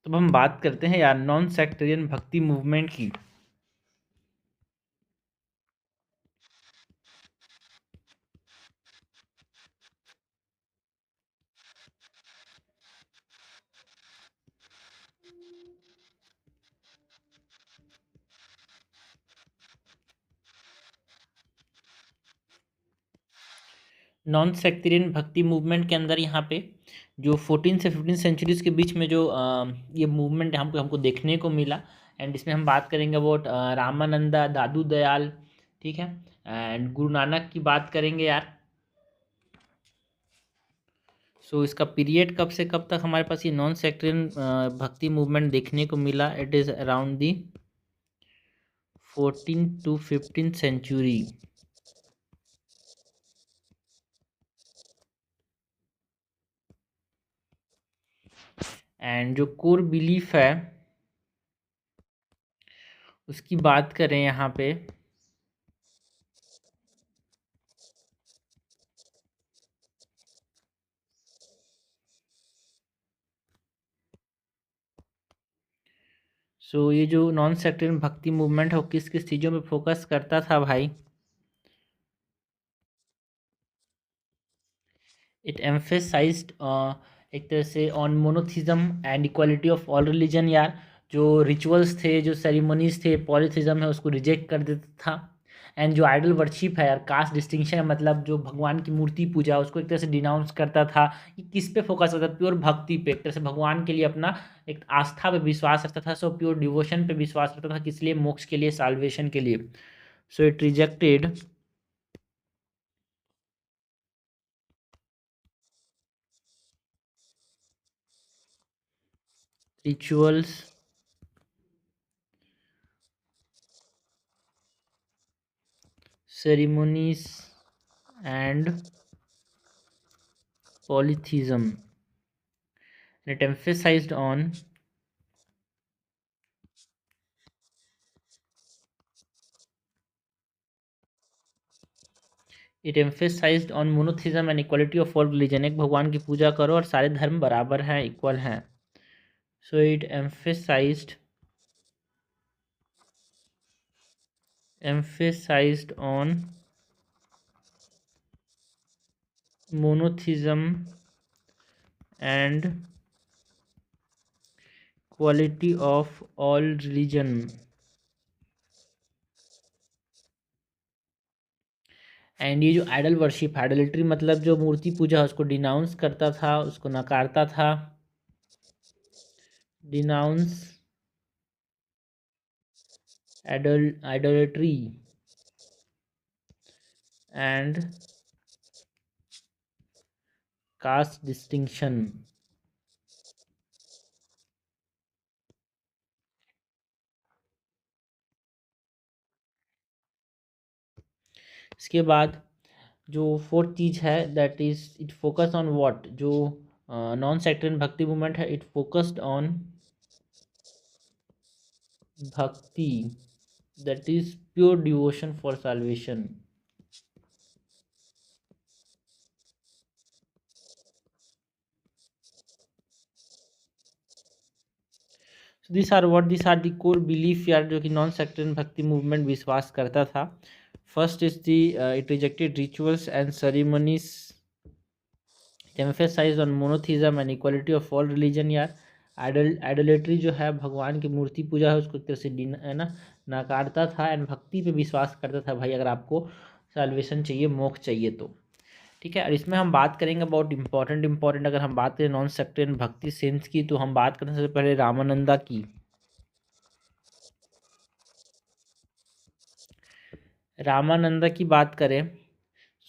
तो अब हम बात करते हैं यार नॉन सेक्टेरियन भक्ति मूवमेंट की। नॉन सेक्टेरियन भक्ति मूवमेंट के अंदर यहाँ पे जो 14 से 15 सेंचुरीज के बीच में जो ये मूवमेंट हमको हमको देखने को मिला। एंड इसमें हम बात करेंगे अबाउट रामानंदा, दादू दयाल, ठीक है, एंड गुरु नानक की बात करेंगे यार। सो इसका पीरियड कब से कब तक हमारे पास ये नॉन सेक्टेरियन भक्ति मूवमेंट देखने को मिला? It is around the 14 to 15 century. And जो कोर बिलीफ है उसकी बात करें यहाँ पे, सो ये जो नॉन सेक्टेरियन भक्ति मूवमेंट है वो किस किस चीज़ों पे फोकस करता था भाई? इट एम्फेसाइज्ड एक तरह से on monotheism and equality of all religion यार। जो रिचुअल्स थे, जो सेरेमनीज थे, पॉलीथिज्म है उसको रिजेक्ट कर देता था। एंड जो आइडल वर्शिप है यार, कास्ट डिस्टिंक्शन है, मतलब जो भगवान की मूर्ति पूजा उसको एक तरह से डिनाउंस करता था। ये किस पे फोकस करता था? प्योर भक्ति पे, एक तरह से भगवान के लिए अपना एक आस्था पे विश्वास रखता था। सो प्योर डिवोशन पे विश्वास रखता था, किस लिए? मोक्ष के लिए, साल्वेशन के लिए। So it rejected rituals ceremonies and polytheism. It emphasized on monotheism and equality of all religion। एक भगवान की पूजा करो और सारे धर्म बराबर हैं, इक्वल हैं। So it emphasized on monotheism and quality of all religion। And ये जो आइडल वर्शिप, आइडोलिट्री मतलब जो मूर्ति पूजा है उसको डिनाउंस करता था, उसको नकारता था। Denounce idolatry and caste distinction. इसके बाद जो फोर्थ चीज़ है that is it focus on what, जो नॉन सेक्टेरियन भक्ति मूवमेंट है, it focused on bhakti that is pure devotion for salvation. So this are the core belief यार, जो कि नॉन सेक्टेरियन भक्ति मूवमेंट विश्वास करता था। First is the it rejected rituals and ceremonies, emphasize on monotheism and equality of all religion यार। Idolatry जो है, भगवान की मूर्ति पूजा है, उसको एक तरह से है ना नकारता था। एंड भक्ति पे विश्वास करता था भाई, अगर आपको साल्वेशन चाहिए, मोक्ष चाहिए तो। ठीक है, और इसमें हम बात करेंगे अबाउट इम्पॉर्टेंट अगर हम बात करें नॉन सेक्टेरियन भक्ति सेंस की, तो हम बात करें सबसे पहले रामानंदा की। रामानंदा की बात करें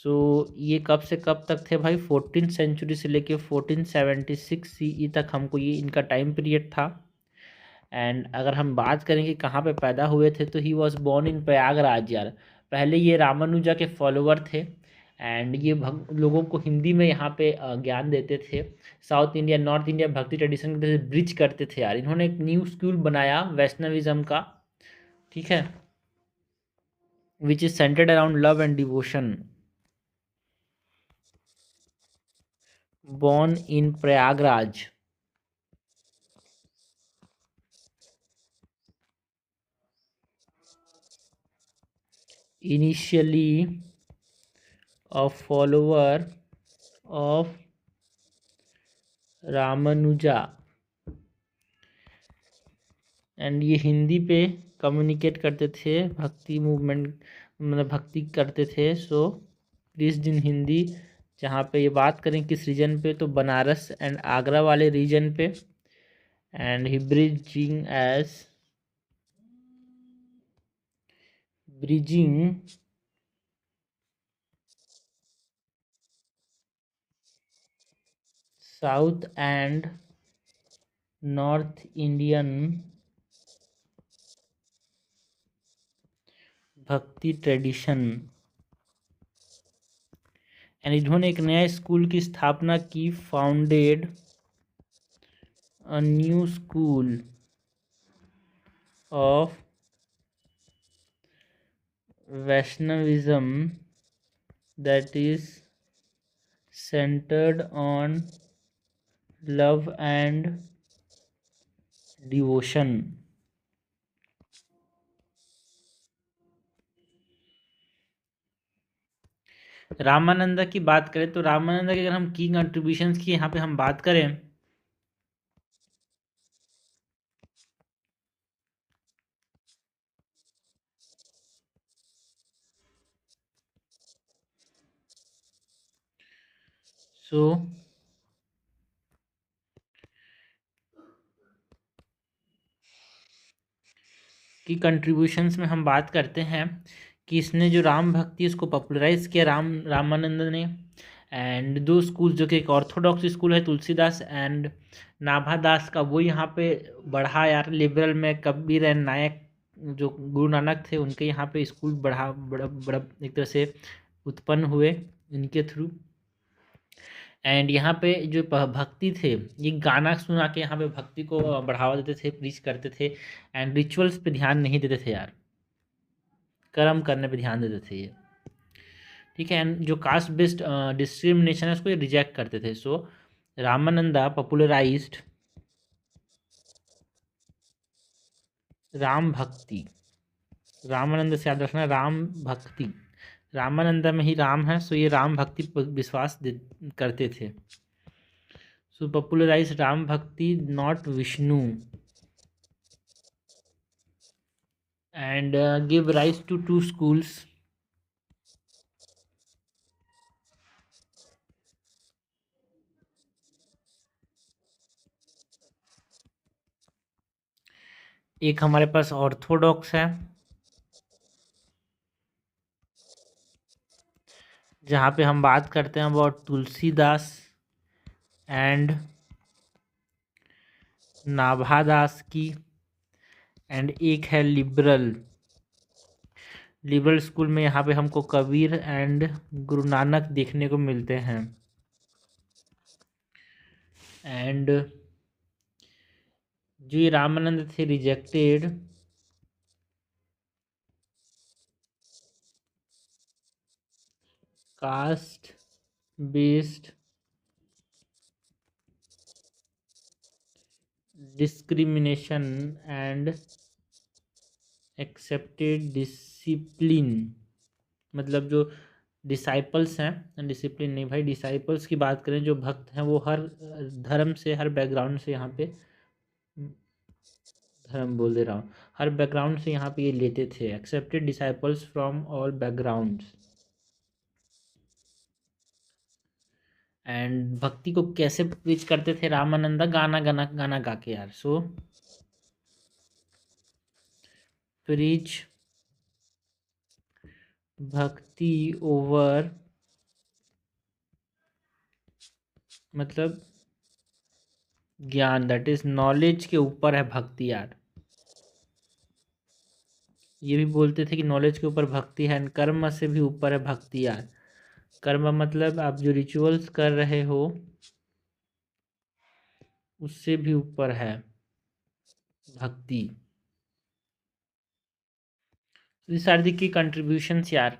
सो ये कब से कब तक थे भाई? 14 सेंचुरी से लेके 1476 सीई तक हमको ये इनका टाइम पीरियड था। एंड अगर हम बात करें कि कहाँ पे पैदा हुए थे, तो he was born in Prayagraj यार। पहले ये रामानुजा के फॉलोवर थे। एंड ये लोगों को हिंदी में यहाँ पे ज्ञान देते थे। साउथ इंडिया, नॉर्थ इंडिया भक्ति ट्रेडिशन के ब्रिज करते थे यार। इन्होंने एक न्यू स्कूल बनाया वैष्णविज्म का, ठीक है, which is centred around love and devotion. born in Prayagraj. initially a follower of Ramanuja, and ये हिंदी पे कम्युनिकेट करते थे, भक्ति मूवमेंट मतलब भक्ति करते थे। सो प्लीज इन हिंदी, जहाँ पे ये बात करें किस रीजन पे, तो बनारस एंड आगरा वाले रीजन पे। And he bridging south and north Indian भक्ति ट्रेडिशन। एंड इन्होंने एक नया स्कूल की स्थापना की, founded a new school of Vaishnavism that is centered on love and devotion। Ramananda की बात करें तो रामानंदा की अगर हम की कंट्रीब्यूशंस की यहाँ पे हम बात करें, सो की कंट्रीब्यूशंस में हम बात करते हैं कि इसने जो राम भक्ति इसको पॉपुलराइज किया रामानंद ने। एंड दो स्कूल, जो कि एक ऑर्थोडॉक्स स्कूल है तुलसीदास एंड नाभादास का, वो यहाँ पे बढ़ा यार। लिबरल में कबीर एंड नायक जो गुरु नानक थे, उनके यहाँ पे स्कूल बढ़ा बड़ा बड़ा एक तरह से उत्पन्न हुए इनके थ्रू। एंड यहाँ पे जो भक्ति थे, ये गाना सुना के यहाँ पे भक्ति को बढ़ावा देते थे, प्रीच करते थे। एंड रिचुअल्स पे ध्यान नहीं देते थे यार, कर्म करने पे ध्यान देते थे ये, ठीक है। एंड जो कास्ट बेस्ड डिस्क्रिमिनेशन है उसको ये रिजेक्ट करते थे। सो रामानंदा पॉपुलराइज्ड राम भक्ति। रामानंद से याद रखना, राम भक्ति, रामानंदा में ही राम है, सो ये राम भक्ति पर विश्वास करते थे। सो popularise Ram bhakti, not Vishnu, and give rise to two schools. एक हमारे पास ऑर्थोडॉक्स है, जहाँ पे हम बात करते हैं अबाउट तुलसीदास एंड नाभादास की। एंड एक है लिबरल स्कूल में, यहाँ पे हमको कबीर एंड गुरु नानक देखने को मिलते हैं। एंड जो ये रामानंद थे, rejected caste based discrimination and accepted discipline. मतलब जो डिसाइपल्स हैं, डिसिप्लिन नहीं भाई, डिसाइपल्स की बात करें, जो भक्त हैं वो हर धर्म से, हर बैकग्राउंड से, यहाँ पे धर्म बोल दे रहा हूँ, हर बैकग्राउंड से यहाँ पे ये लेते थे। Accepted disciples from all backgrounds. And भक्ति को कैसे प्रीच करते थे रामानंदा? गाना गाना गाना गा के यार। सो प्रीच भक्ति ओवर, मतलब ज्ञान, दैट इज नॉलेज के ऊपर है भक्ति यार। ये भी बोलते थे कि नॉलेज के ऊपर भक्ति है, कर्म से भी ऊपर है भक्ति यार। कर्म मतलब आप जो रिचुअल्स कर रहे हो उससे भी ऊपर है भक्ति। दिस आर दी की कंट्रीब्यूशंस यार।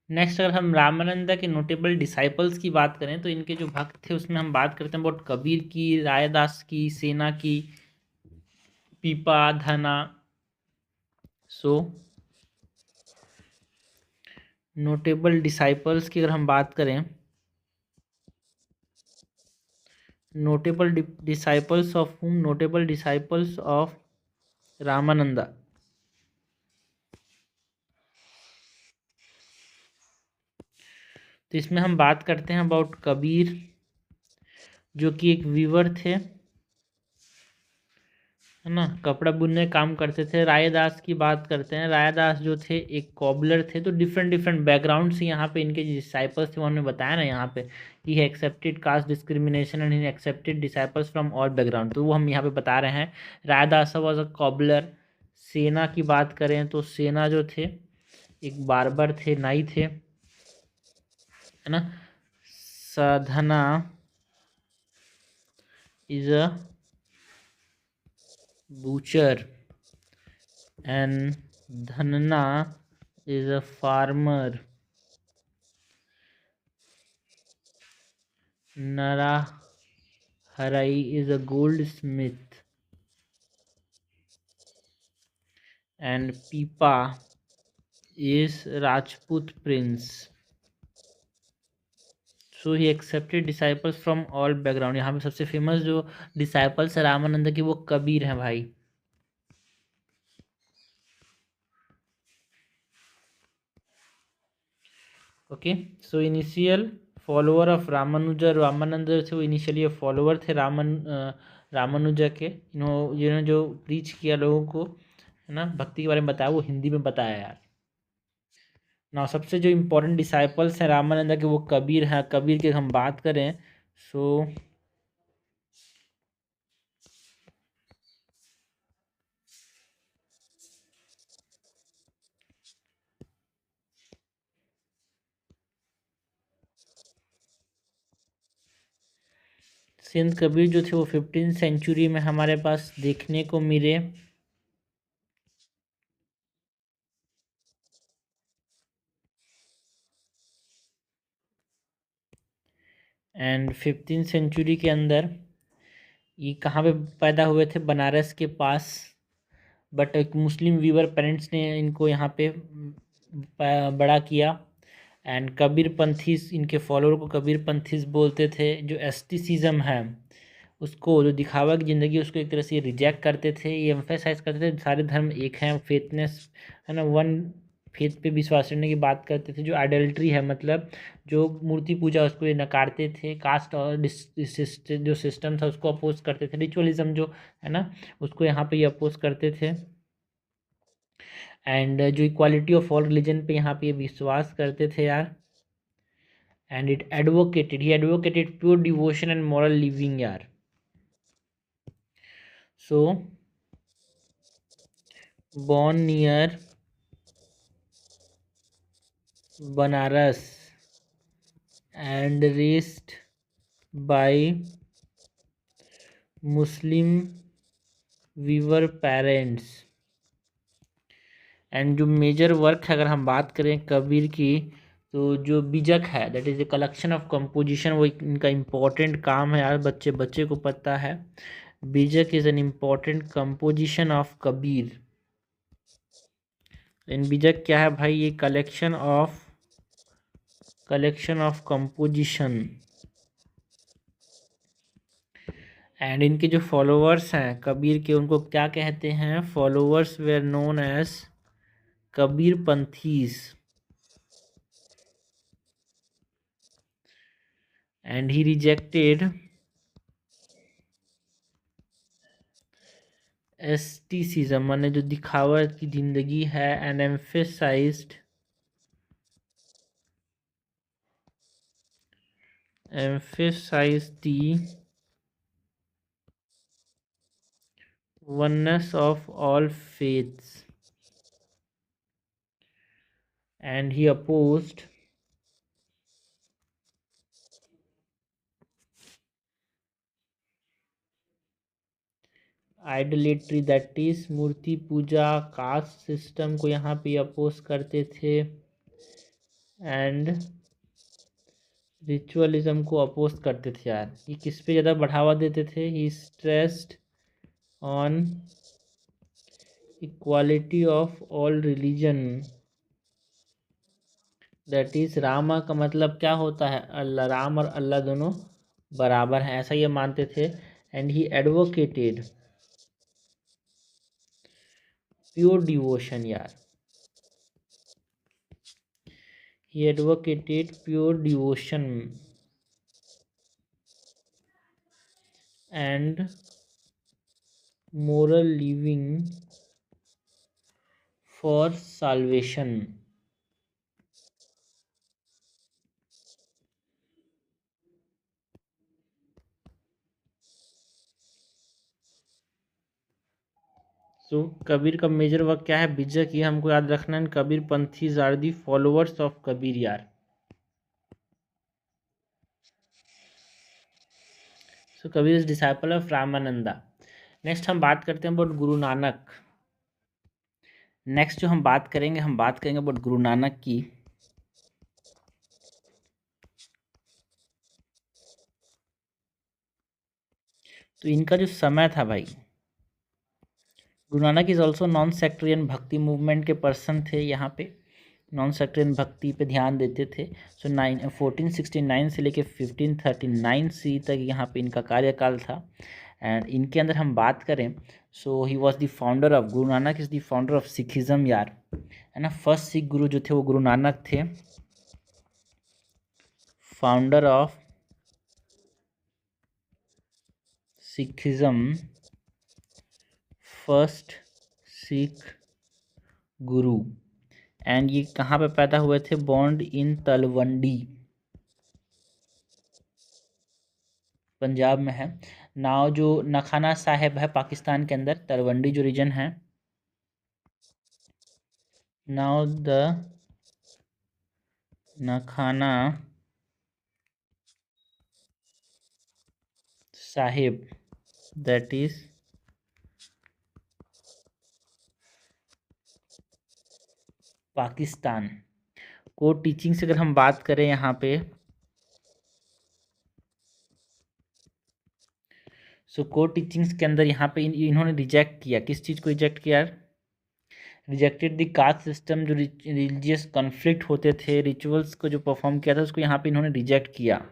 नेक्स्ट अगर हम रामानंदा के नोटेबल डिसाइपल्स की बात करें तो इनके जो भक्त थे उसमें हम बात करते हैं अबाउट कबीर की, रायदास की, सेना की, पीपा, धना। सो नोटेबल डिसाइपल्स की अगर हम बात करें, notable disciples of whom, notable disciples of Ramananda. तो इसमें हम बात करते हैं अबाउट कबीर, जो कि एक वीवर थे, है ना, कपड़ा बुनने काम करते थे। रायदास की बात करते हैं, रायदास जो थे एक कॉबलर थे। तो डिफरेंट डिफरेंट बैकग्राउंड से यहाँ पे इनके डिसाइपल्स थे, उन्होंने बताया ना यहाँ पे कि है accepted caste discrimination and he accepted disciples from all background, तो वो हम यहाँ पे बता रहे हैं। Raidas was a cobbler. सेना की बात करें तो सेना जो थे एक बार्बर थे, नाई थे, है ना। Sadhna is a butcher and Dhanna is a farmer. Naraharai is a goldsmith, and Pipa is Rajput prince. So he accepted disciples from all background। यहाँ पे सबसे फेमस जो डिसाइपल्स है रामानंद की वो कबीर हैं भाई। Okay, so initial follower of Ramanuja, Ramanand थे वो इनिशियली फॉलोअर थे रामानुजा के। जिन्होंने जो प्रीच किया लोगों को, है ना, भक्ति के बारे में बताया, वो हिंदी में बताया यार। ना सबसे जो इम्पोर्टेंट डिसाइपल्स हैं रामानंदा के वो कबीर हैं। कबीर की हम बात करें सो संत कबीर जो थे वो 15th सेंचुरी में हमारे पास देखने को मिले। एंड 15th सेंचुरी के अंदर ये कहाँ पे पैदा हुए थे, बनारस के पास। बट एक मुस्लिम वीवर पेरेंट्स ने इनको यहाँ पे बड़ा किया। एंड कबीर पंथीस, इनके फॉलोअर को कबीर पंथीस बोलते थे। जो एस्टिसिज्म है उसको, जो दिखावा की ज़िंदगी, उसको एक तरह से रिजेक्ट करते थे। ये एम्फेसाइज करते थे सारे धर्म एक हैं, फेथनेस, है ना, वन फेथ पे विश्वास करने की बात करते थे। जो आइडल्ट्री है, मतलब जो मूर्ति पूजा, उसको ये नकारते थे। कास्ट और जो सिस्टम था उसको अपोज करते थे। रिचुअलिज्म जो है ना, उसको यहाँ पे ये अपोज करते थे। एंड जो इक्वालिटी ऑफ ऑल रिलीजन पे यहाँ पे ये विश्वास करते थे यार। And he advocated pure devotion and moral living यार। सो born near Banaras and raised by Muslim weaver parents। And जो मेजर वर्क है अगर हम बात करें कबीर की, तो जो बीजक है that is a collection of composition, वो इनका इम्पोर्टेंट काम है यार। बच्चे बच्चे को पता है, Bijak is an important composition of Kabir. In Bijak क्या है भाई, ये कलेक्शन ऑफ कंपोजिशन। एंड इनके जो फॉलोअर्स हैं कबीर के, उनको क्या कहते हैं, followers were known as Kabir Panthis. And he rejected asceticism, माने जो दिखावा की जिंदगी है। And emphasized the oneness of all faiths। And he opposed idolatry, that is मूर्ति पूजा, कास्ट सिस्टम को यहाँ पे अपोज करते थे। एंड रिचुअलिज्म को अपोज करते थे यार। ये किस पे ज़्यादा बढ़ावा देते थे, he stressed on equality of all religion that is Rama का मतलब क्या होता है, अल्लाह, राम और अल्लाह दोनों बराबर हैं, ऐसा ये मानते थे। And he advocated pure devotion यार, he advocated pure devotion and moral living for salvation. सो कबीर का मेजर वर्क क्या है, बिजक, ये हमको याद रखना है। Kabir Panthis are the followers of Kabir यार। So Kabir is disciple of Ramananda. Next हम बात करते हैं अबाउट गुरु नानक। नेक्स्ट जो हम बात करेंगे अबाउट गुरु नानक की। तो इनका जो समय था भाई, Guru Nanak is also non sectarian bhakti movement के पर्सन थे। यहाँ पे नॉन सेक्टेरियन भक्ति पे ध्यान देते थे। सो 1469 से लेके 1539 सी तक यहाँ पे इनका कार्यकाल था। एंड इनके अंदर हम बात करें, so he was the founder of, Guru Nanak is the founder of Sikhism यार, है ना। फर्स्ट सिख गुरु जो थे वो गुरु नानक थे, founder of Sikhism, first Sikh Guru. And ये कहाँ पे पैदा हुए थे, बॉर्न इन तलवंडी, पंजाब में है। नाव जो नखाना साहिब है पाकिस्तान के अंदर, तलवंडी जो रीजन है, now the Nankana Sahib, that is Pakistan. Core teaching से अगर हम बात करें यहाँ पे, सो कोर टीचिंग्स के अंदर यहाँ पे इन्होंने रिजेक्ट किया, किस चीज़ को रिजेक्ट किया, रिजेक्टेड द कास्ट सिस्टम, जो रिलीजियस कॉन्फ्लिक्ट होते थे, रिचुअल्स को जो परफॉर्म किया था उसको यहाँ पे इन्होंने रिजेक्ट किया।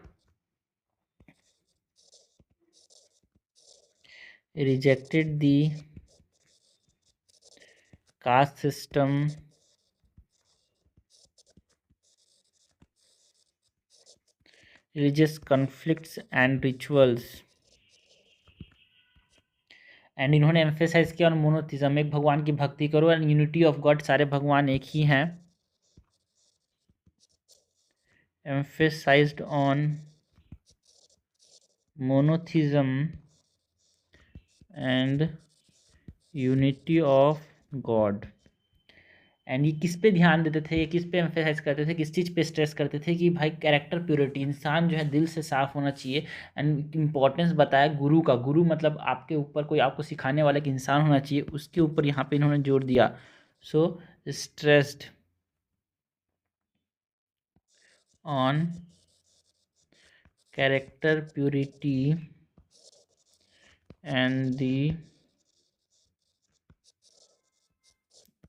Rejected the caste system religious conflicts and rituals, and इन्होंने एम्फेसाइज किया ऑन मोनोथिज्म, एक भगवान की भक्ति करो, एंड यूनिटी ऑफ गॉड, सारे भगवान एक ही हैं। Emphasised on monotheism and unity of God. And ये किस पे ध्यान देते थे, ये किस पे एम्फेसाइज करते थे, किस चीज़ पे स्ट्रेस करते थे कि भाई कैरेक्टर प्योरिटी, इंसान जो है दिल से साफ होना चाहिए। एंड इम्पोर्टेंस बताया गुरु का, गुरु मतलब आपके ऊपर कोई आपको सिखाने वाला एक इंसान होना चाहिए, उसके ऊपर यहाँ पे इन्होंने जोर दिया। So stressed on character purity and the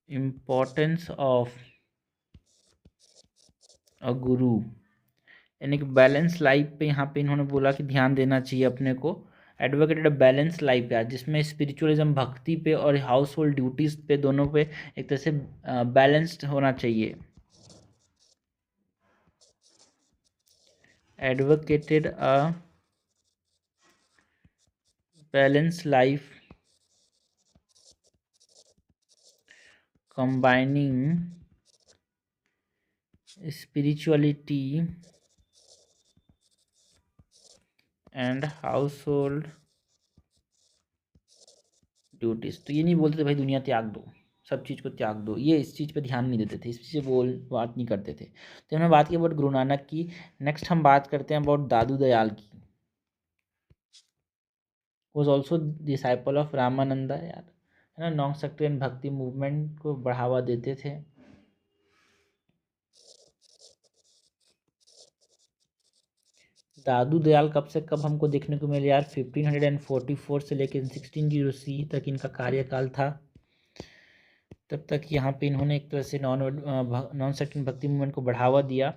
importance of a गुरु, यानी कि बैलेंस लाइफ पे यहाँ पे इन्होंने बोला कि ध्यान देना चाहिए अपने को। एडवोकेटेड बैलेंस लाइफ यार, जिसमें स्पिरिचुअलिज्म भक्ति पे और हाउस होल्ड ड्यूटीज़ पे दोनों पे एक तरह से बैलेंस्ड होना चाहिए। Advocated a balance life combining spirituality and house hold duties. तो ये नहीं बोलते थे भाई दुनिया त्याग दो, सब चीज़ को त्याग दो, ये इस चीज़ पे ध्यान नहीं देते थे, इस चीज़ से बात नहीं करते थे। तो हमने बात की अबाउट गुरु नानक की। नेक्स्ट हम बात करते हैं अबाउट दादू दयाल की। Was also disciple of Ramananda यार, है ना, नॉन सेक्टेरियन भक्ति मूवमेंट को बढ़ावा देते थे। दादू दयाल कब से कब हमको देखने को मिले यार, 1544 से लेकर 1600 तक इनका कार्यकाल था। तब तक यहाँ पे इन्होंने एक तरह से नॉन सेक्टेरियन भक्ति मूवमेंट को बढ़ावा दिया।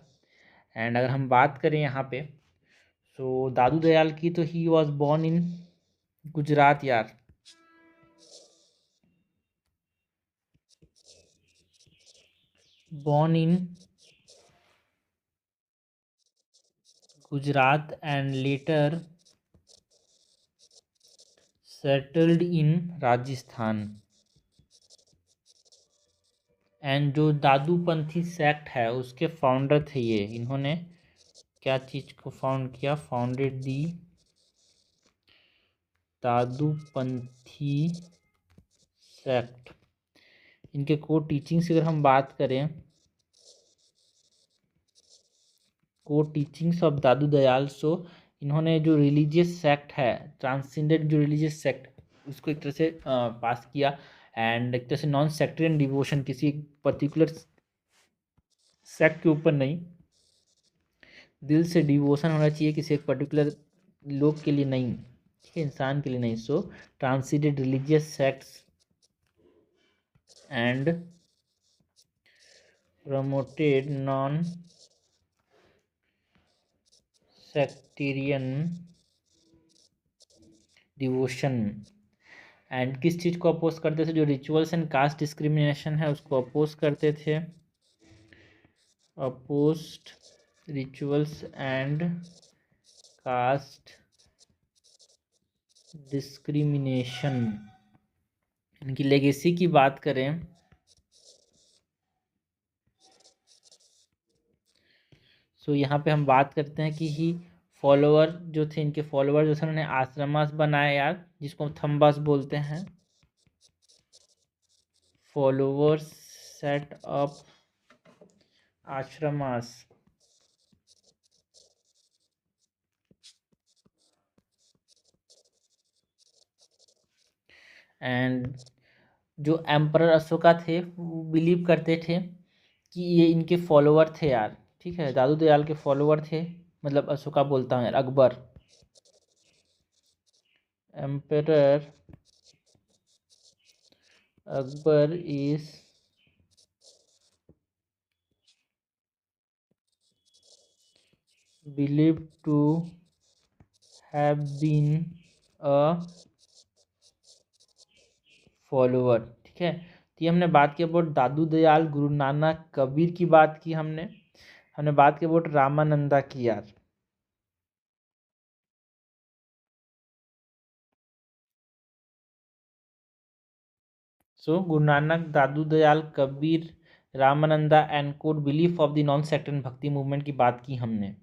एंड अगर हम बात करें यहाँ पे, सो दादू दयाल की, तो he was born in Gujarat यार। Born in Gujarat and later settled in Rajasthan. And जो दादूपंथी सेक्ट है उसके फाउंडर थे ये। इन्होंने क्या चीज़ को फाउंड किया? फाउंडेड दी दादूपंथी सेक्ट। इनके कोर टीचिंग्स अगर हम बात करें, कोर टीचिंग्स ऑफ दादू दयाल, सो इन्होंने जो रिलीजियस सेक्ट है, ट्रांसेंडेंट जो रिलीजियस सेक्ट, उसको एक तरह से पास किया। एंड एक तरह से नॉन सेक्टेरियन डिवोशन, किसी पर्टिकुलर सेक्ट के ऊपर नहीं, दिल से डिवोशन होना चाहिए किसी एक पर्टिकुलर लोग के लिए नहीं, ठीक है, इंसान के लिए नहीं। So transcendent religious sects and promoted non sectarian devotion. And किस चीज़ को अपोज करते थे? जो रिचुअल्स एंड कास्ट डिस्क्रिमिनेशन है उसको अपोज करते थे। Opposed rituals and caste discrimination. इनकी लेगेसी की बात करें, सो यहाँ पे हम बात करते हैं कि ही फॉलोअर जो थे, इनके फॉलोअर जो थे, उन्होंने आश्रमास बनाए यार, जिसको थम्बास बोलते हैं। Followers set up ashramas. And जो एम्परर अशोका थे वो बिलीव करते थे कि ये इनके फॉलोअर थे यार, ठीक है, दादू दयाल के फॉलोअर थे। मतलब अशोका बोलता हूँ यार, Akbar, emperor Akbar is believed to have been a follower, ठीक है। तो ये हमने बात की अबाउट दादू दयाल, गुरु नानक, कबीर की बात की हमने बात की अबाउट रामानंदा की यार। So Guru Nanak, Dadu Dayal, Kabir, Ramananda and core belief of the non sectarian bhakti movement की बात की हमने।